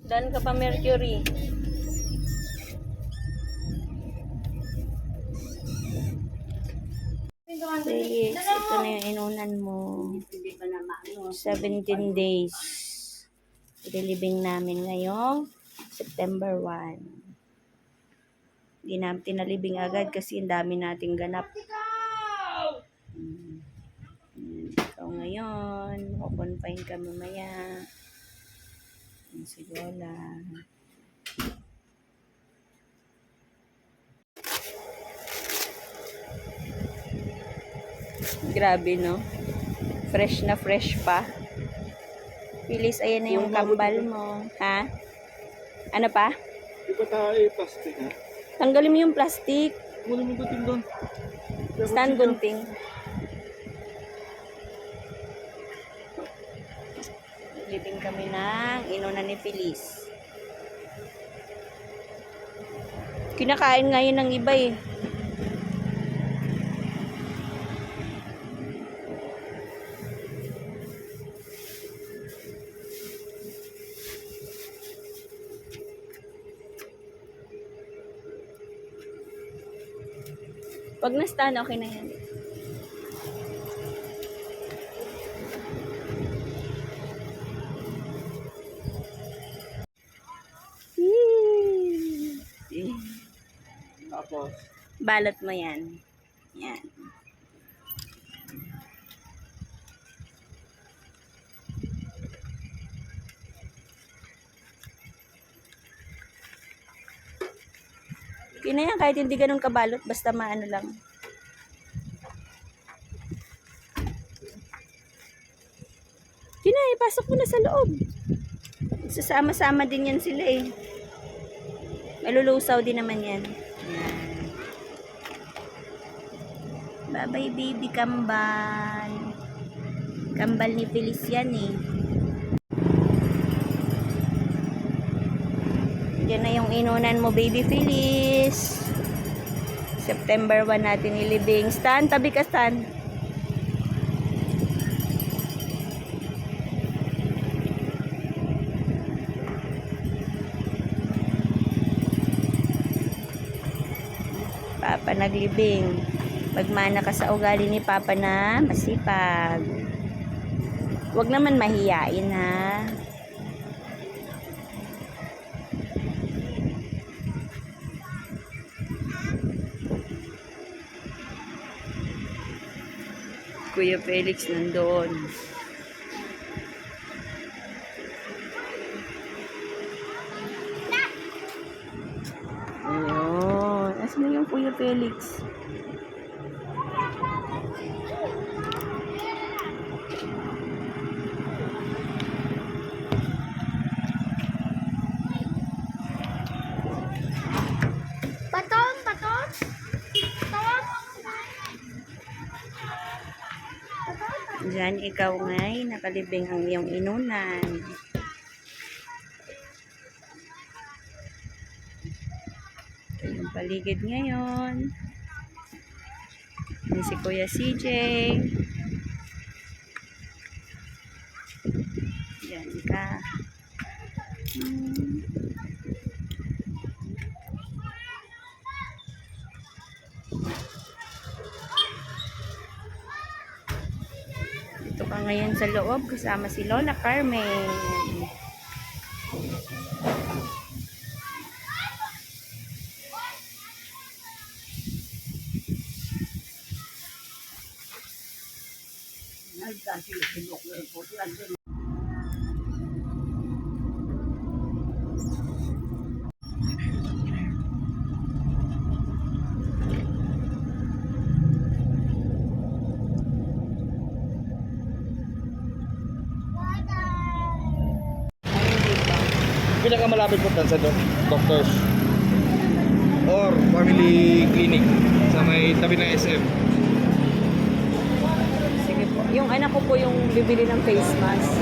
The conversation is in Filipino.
Dan ka pa, Mercury. Please, ito na yung inunan mo. 17 days. Ililibing namin ngayong September 1. Hindi namin tinalibing agad kasi ang dami nating ganap. So ngayon, kukonfine ka mamaya. Si Lola. Grabe, no? Fresh na fresh pa. Pilis, ayan na yung kambal mo. Ha? Ano pa? Di ba tayo plastic, ha? Tanggalin mo yung plastic. Muna mo gunting doon. Stand gunting. Living kami ng inunan ni Feliz. Kinakain nga yun ng iba eh. Pag na-stand, okay na yan. Tapos, Balot mo yan. Yan. Okay na yan, kahit hindi ganun kabalot, basta maano lang. Okay na, ipasok mo na sa loob. Sasama-sama din yan sila eh. Malulusaw din naman yan. Yan. Bye-bye baby kambal. Kambal ni Feliz yan eh. Yan na yung inunan mo baby Feliz. September 1 natin ilibing. Stan, tabi ka Stan. Papa naglibing. Pagmana ka sa ugali ni Papa na masipag. Huwag naman mahiyain ha. Kuya Felix nandoon. Ayun. Asan na yung Kuya Felix? Patong, patong. Tawag. Diyan ikaw ngay nakalibing ang iyong inunan. Ito yung paligid ngayon. Yan si Kuya CJ. Diyan ka. Ito ka ngayon sa loob kasama si Lola Carmen. pinakamalapit po sa doctors or family clinic sa may tabi ng SM. Sige po. Yung anak ko po yung bibili ng face mask.